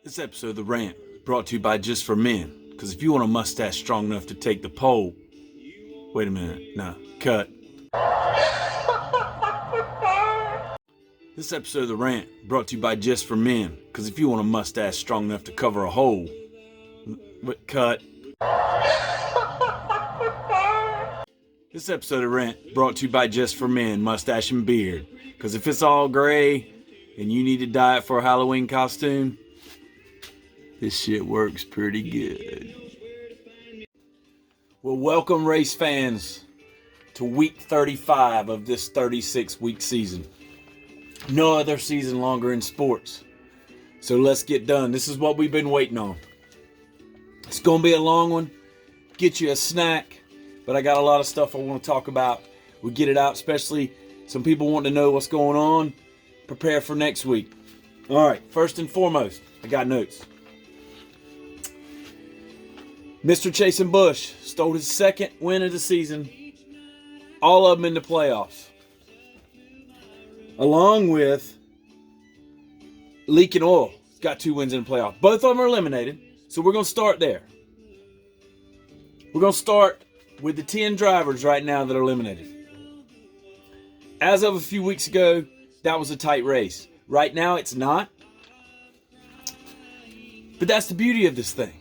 This episode of The Rant brought to you by Just for Men. Because if you want a mustache strong enough to take the pole... Wait a minute. No. Cut. This episode of The Rant brought to you by Just for Men. Because if you want a mustache strong enough to cover a hole... Cut. This episode of Rant brought to you by Just for Men, mustache and beard. Because if it's all gray and you need to dye it for a Halloween costume... this shit works pretty good. Well, welcome race fans to week 35 of this 36-week season. No other season longer in sports. So let's get done. This is what we've been waiting on. It's going to be a long one. Get you a snack. But I got a lot of stuff I want to talk about. We'll get it out, especially some people want to know what's going on. Prepare for next week. All right, first and foremost, I got notes. Mr. Chase-n-Busch stole his second win of the season, all of them in the playoffs. Along with Leaking Oil. He's got 2 wins in the playoffs. Both of them are eliminated, so we're going to start there. We're going to start with the 10 drivers right now that are eliminated. As of a few weeks ago, that was a tight race. Right now, it's not. But that's the beauty of this thing.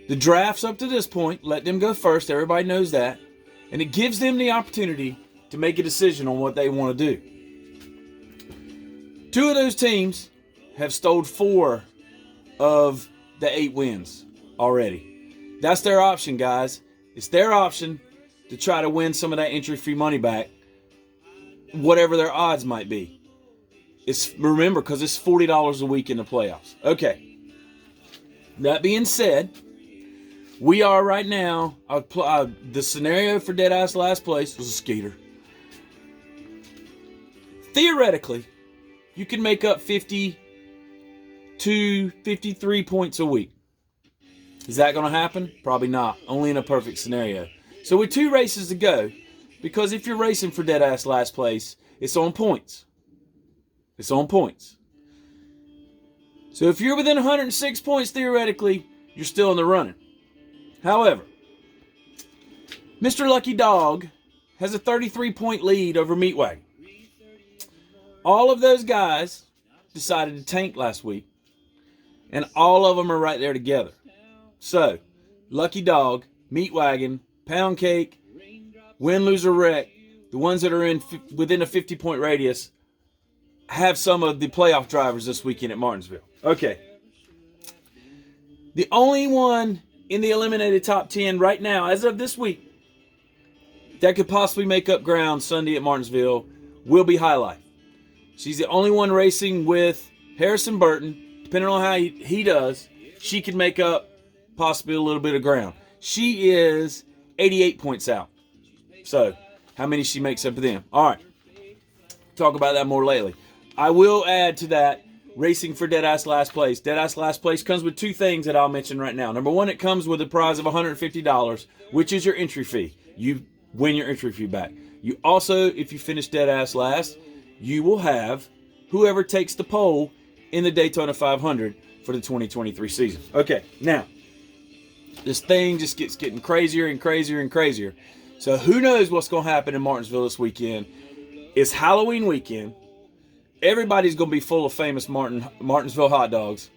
The drafts up to this point, let them go first. Everybody knows that. And it gives them the opportunity to make a decision on what they want to do. 2 of those teams have stole 4 of the 8 wins already. That's their option, guys. It's their option to try to win some of that entry fee money back, whatever their odds might be. Remember, because it's $40 a week in the playoffs. Okay. That being said, we are right now, the scenario for Deadass last place was a Skeeter. Theoretically, you can make up 50 to 53 points a week. Is that going to happen? Probably not. Only in a perfect scenario. So with 2 races to go, because if you're racing for Deadass last place, it's on points. It's on points. So if you're within 106 points, theoretically, you're still in the running. However, Mr. Lucky Dog has a 33-point lead over Meatwagon. All of those guys decided to tank last week, and all of them are right there together. So, Lucky Dog, Meatwagon, Pound Cake, Win, Lose, or Wreck, the ones that are within a 50-point radius, have some of the playoff drivers this weekend at Martinsville. Okay. The only one in the eliminated top 10 right now, as of this week, that could possibly make up ground Sunday at Martinsville will be High Life. She's the only one racing with Harrison Burton. Depending on how he does, she could make up possibly a little bit of ground. She is 88 points out. So, how many she makes up of them? All right. Talk about that more lately. I will add to that, racing for Deadass last place. Deadass last place comes with 2 things that I'll mention right now. Number 1, it comes with a prize of $150, which is your entry fee. You win your entry fee back. You also, if you finish Deadass last, you will have whoever takes the pole in the Daytona 500 for the 2023 season. Okay, now, this thing just gets getting crazier and crazier and crazier. So who knows what's going to happen in Martinsville this weekend. It's Halloween weekend. Everybody's going to be full of famous Martinsville Hot Dogs.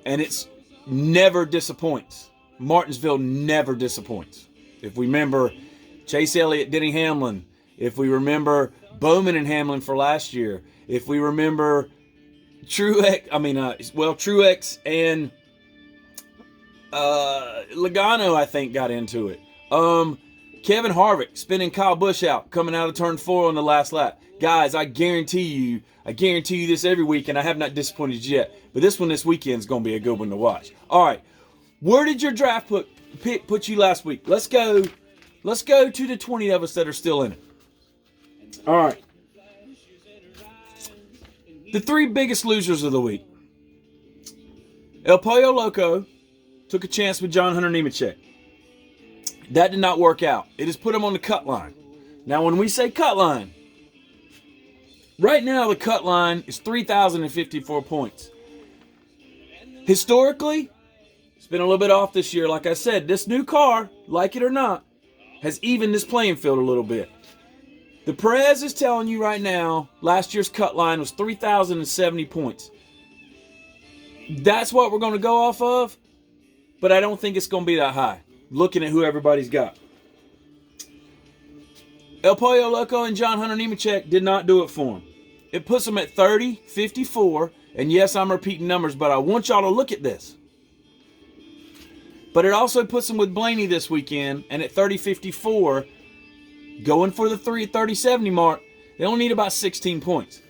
And it's never disappoints. Martinsville never disappoints. If we remember Chase Elliott, Denny Hamlin. If we remember Bowman and Hamlin for last year. If we remember Truex and Logano, I think, got into it. Kevin Harvick spinning Kyle Busch out, coming out of turn 4 on the last lap. Guys, I guarantee you this every week, and I have not disappointed you yet. But this one this weekend is going to be a good one to watch. All right, where did your draft pick put you last week? Let's go to the 20 of us that are still in it. All right. The 3 biggest losers of the week. El Pollo Loco took a chance with John Hunter Nemechek. That did not work out. It has put him on the cut line. Now, when we say cut line, right now the cut line is 3,054 points. Historically, it's been a little bit off this year. Like I said, this new car, like it or not, has evened this playing field a little bit. The Perez is telling you right now, last year's cut line was 3,070 points. That's what we're going to go off of, but I don't think it's going to be that high, looking at who everybody's got. El Pollo Loco and John Hunter Nemechek did not do it for him. It puts them at 30, 54, and yes, I'm repeating numbers, but I want y'all to look at this. But it also puts them with Blaney this weekend, and at 30, 54, going for the 30, 70 mark, they only need about 16 points.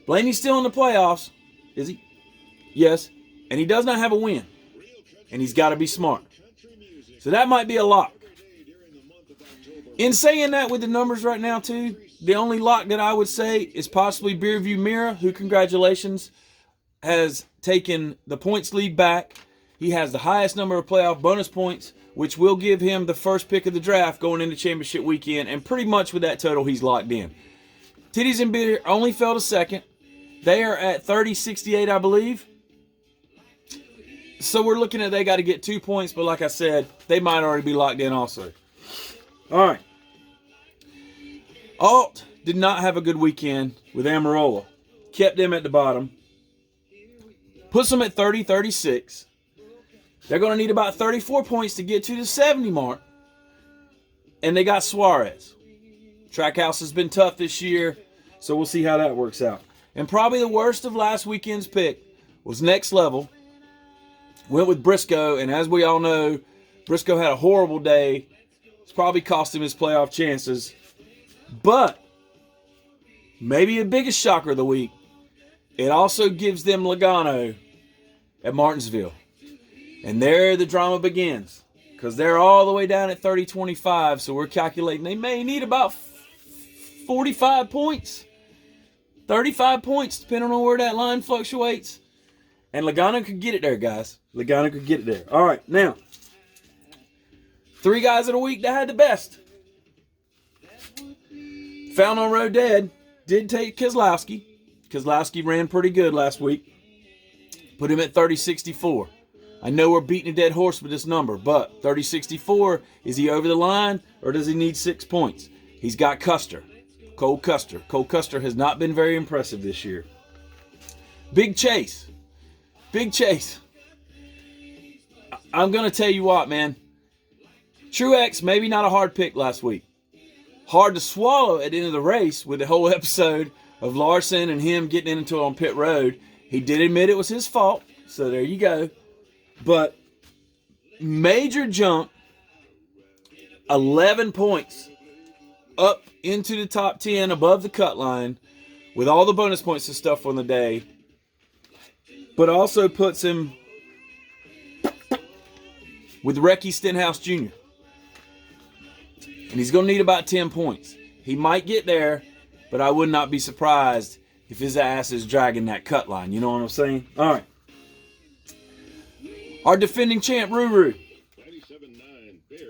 Blaney's still in the playoffs, is he? Yes, and he does not have a win, and he's got to be smart. So that might be a lock. In saying that with the numbers right now too, the only lock that I would say is possibly Beerview Mira, who, congratulations, has taken the points lead back. He has the highest number of playoff bonus points, which will give him the first pick of the draft going into championship weekend, and pretty much with that total, he's locked in. Titties and Beer only fell to second. They are at 30-68, I believe. So we're looking at they got to get 2 points, but like I said, they might already be locked in also. All right. Alt did not have a good weekend with Amarola. Kept them at the bottom. Puts them at 30-36. They're going to need about 34 points to get to the 70 mark. And they got Suarez. Trackhouse has been tough this year, so we'll see how that works out. And probably the worst of last weekend's pick was Next Level. Went with Briscoe, and as we all know, Briscoe had a horrible day. It's probably cost him his playoff chances. But maybe the biggest shocker of the week, it also gives them Logano at Martinsville. And there the drama begins, because they're all the way down at 30-25, so we're calculating they may need about 45 points, 35 points, depending on where that line fluctuates. And Logano could get it there, guys. Logano could get it there. All right, now, 3 guys of the week that had the best. Found on road dead. Did take Keselowski. Keselowski ran pretty good last week. Put him at 30-64. I know we're beating a dead horse with this number, but 30-64, is he over the line or does he need 6 points? He's got Custer. Cole Custer. Cole Custer has not been very impressive this year. Big Chase. Big Chase. I'm going to tell you what, man. Truex, maybe not a hard pick last week. Hard to swallow at the end of the race with the whole episode of Larson and him getting into it on pit road. He did admit it was his fault, so there you go. But major jump, 11 points up into the top 10 above the cut line with all the bonus points and stuff on the day. But also puts him with Recky Stenhouse Jr. And he's going to need about 10 points. He might get there, but I would not be surprised if his ass is dragging that cut line. You know what I'm saying? All right. Our defending champ, Ruru,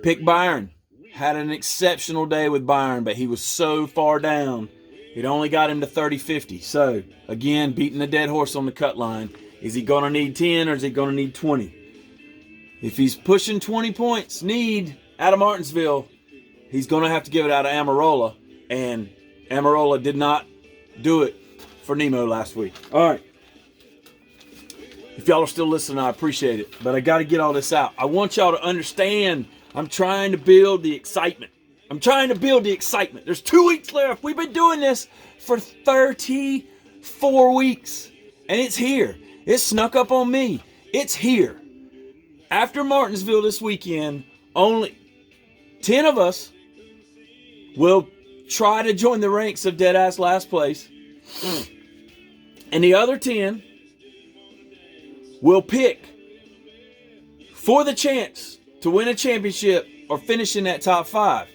picked Byron. Had an exceptional day with Byron, but he was so far down, it only got him to 30-50. So, again, beating the dead horse on the cut line. Is he going to need 10 or is he going to need 20? If he's pushing 20 points need out of Martinsville, he's going to have to give it out of Amarola. And Amarola did not do it for Nemo last week. All right. If y'all are still listening, I appreciate it. But I got to get all this out. I want y'all to understand I'm trying to build the excitement. There's 2 weeks left. We've been doing this for 34 weeks. And it's here. It snuck up on me. It's here. After Martinsville this weekend, only 10 of us will try to join the ranks of Deadass Last Place. And the other 10 will pick for the chance to win a championship or finish in that top 5.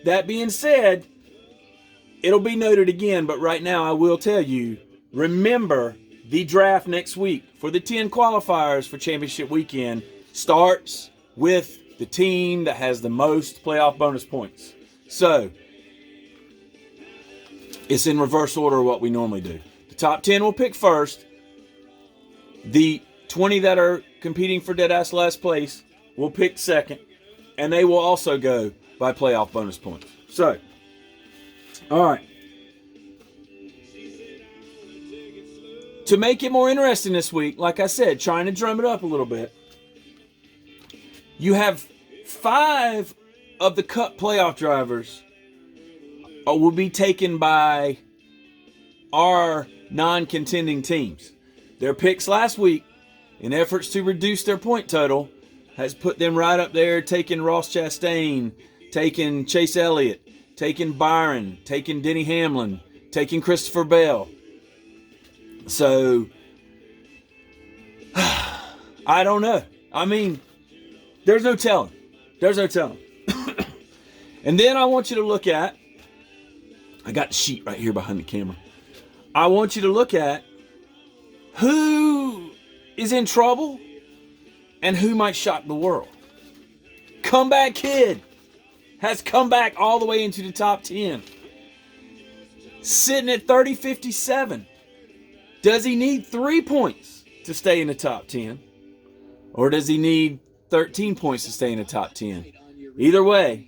That being said, it'll be noted again, but right now I will tell you, remember the draft next week for the 10 qualifiers for championship weekend starts with the team that has the most playoff bonus points. So, it's in reverse order of what we normally do. The top 10 will pick first. The 20 that are competing for deadass last place will pick second, and they will also go by playoff bonus points. So, all right. To make it more interesting this week, like I said, trying to drum it up a little bit, you have 5 of the Cup playoff drivers will be taken by our non-contending teams. Their picks last week, in efforts to reduce their point total, has put them right up there, taking Ross Chastain, taking Chase Elliott, taking Byron, taking Denny Hamlin, taking Christopher Bell. So, I don't know. I mean, there's no telling. There's no telling. And then I want you to look at, I got the sheet right here behind the camera. I want you to look at who is in trouble and who might shock the world. Comeback Kid has come back all the way into the top 10. Sitting at 30.57. Does he need 3 points to stay in the top 10? Or does he need 13 points to stay in the top 10? Either way,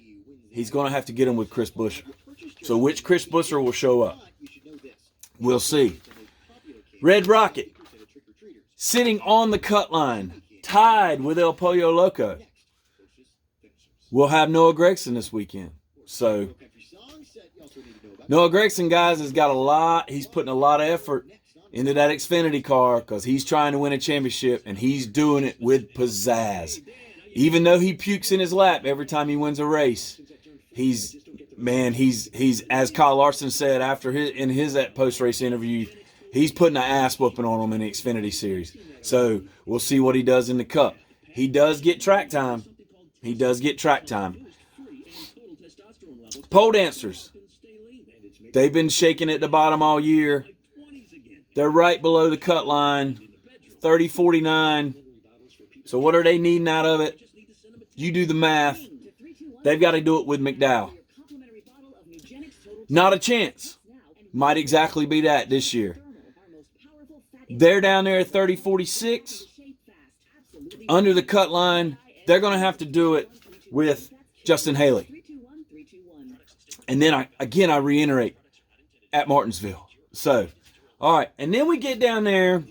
he's going to have to get him with Chris Buescher. So which Chris Buescher will show up? We'll see. Red Rocket, sitting on the cut line, tied with El Pollo Loco. We'll have Noah Gragson this weekend. So Noah Gragson, guys, has got a lot. He's putting a lot of effort into that Xfinity car because he's trying to win a championship, and he's doing it with pizzazz. Even though he pukes in his lap every time he wins a race, he's as Kyle Larson said in his post-race interview, he's putting an ass whooping on him in the Xfinity Series. So we'll see what he does in the Cup. He does get track time. Pole dancers, they've been shaking at the bottom all year. They're right below the cut line, 30.49. So what are they needing out of it? You do the math. They've got to do it with McDowell. Not a chance. Might exactly be that this year. They're down there at 30.46. Under the cut line, they're going to have to do it with Justin Haley. And then I reiterate, at Martinsville. So, all right. And then we get down there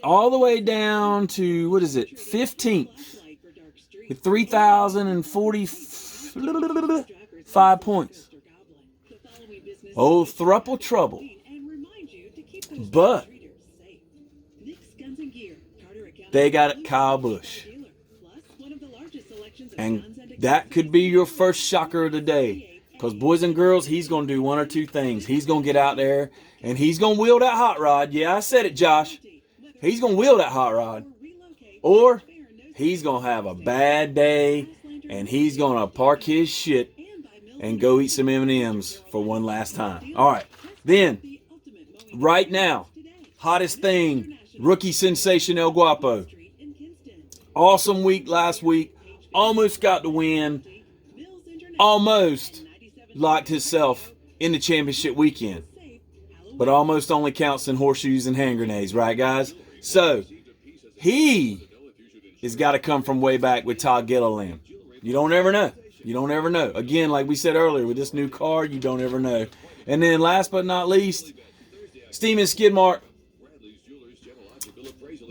all the way down to, 15th. With 3,045 points. Oh, thruple trouble. But they got Kyle Busch. And that could be your first shocker of the day. Because boys and girls, he's going to do one or two things. He's going to get out there and he's going to wheel that hot rod. Yeah, I said it, Josh. He's going to wheel that hot rod. Or he's going to have a bad day and he's going to park his shit and go eat some M&Ms for one last time. All right. Then, right now, hottest thing, rookie sensation El Guapo. Awesome week last week. Almost got the win. Almost locked himself in the championship weekend. But almost only counts in horseshoes and hand grenades, right, guys? So, he has got to come from way back with Todd Gilliland. You don't ever know. You don't ever know. Again, like we said earlier, with this new car, you don't ever know. And then last but not least, Steven Skidmark.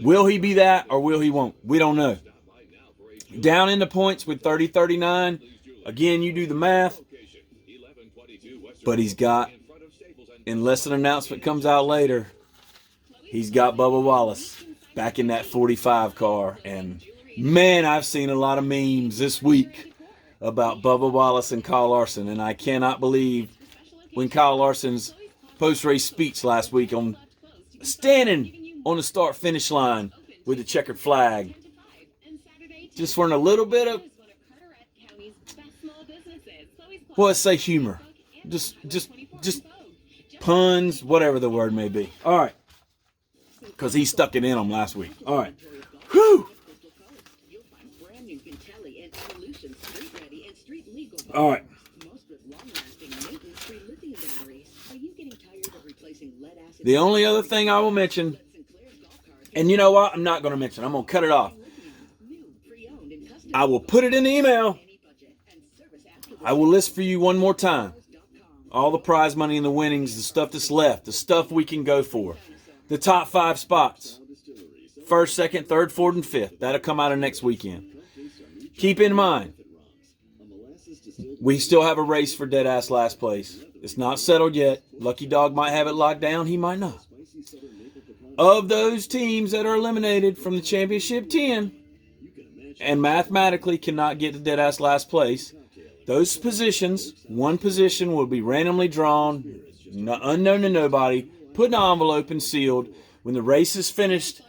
Will he be that or will he won't? We don't know. Down in the points with 30-39. Again, you do the math. But he's got, unless an announcement comes out later, he's got Bubba Wallace back in that 45 car. And man, I've seen a lot of memes this week about Bubba Wallace and Kyle Larson. And I cannot believe when Kyle Larson's post-race speech last week on standing on the start-finish line with the checkered flag. Just for a little bit of, well, let's say humor. Just puns, whatever the word may be. All right. Because he stuck it in them last week. All right. Whew. All right. The only other thing I will mention And you know what? I'm not going to mention. I'm going to cut it off. I will put it in the email. I will list for you one more time all the prize money and the winnings, the stuff that's left, the stuff we can go for. The top 5 spots. First, second, third, fourth, and fifth. That'll come out of next weekend. Keep in mind, we still have a race for dead-ass last place. It's not settled yet. Lucky Dog might have it locked down. He might not. Of those teams that are eliminated from the championship 10 and mathematically cannot get to dead-ass last place, those positions, one position will be randomly drawn, unknown to nobody, put in an envelope and sealed. When the race is finished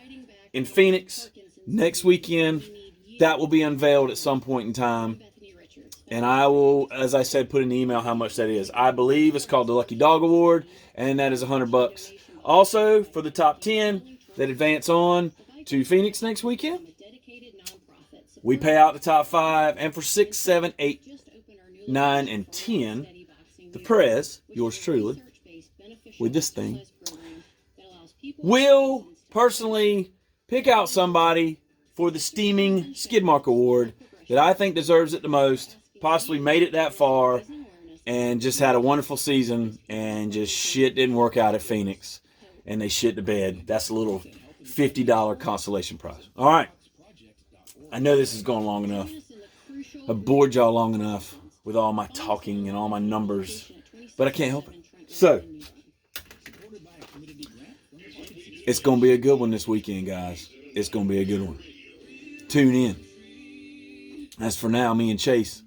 in Phoenix next weekend, that will be unveiled at some point in time. And I will, as I said, put in the email how much that is. I believe it's called the Lucky Dog Award, and that is $100. Also, for the top 10 that advance on to Phoenix next weekend, we pay out the top 5. And for 6, 7, 8, 9, and 10, the Prez, yours truly, with this thing, will personally pick out somebody for the Steaming Skid Mark Award that I think deserves it the most, possibly made it that far, and just had a wonderful season, and just shit didn't work out at Phoenix, and they shit the bed. That's a little $50 consolation prize. All right. I know this is going long enough. I bored y'all long enough with all my talking and all my numbers, but I can't help it. So, it's going to be a good one this weekend, guys. It's going to be a good one. Tune in. As for now, me and Chase,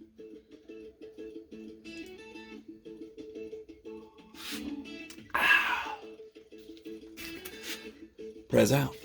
Prez out.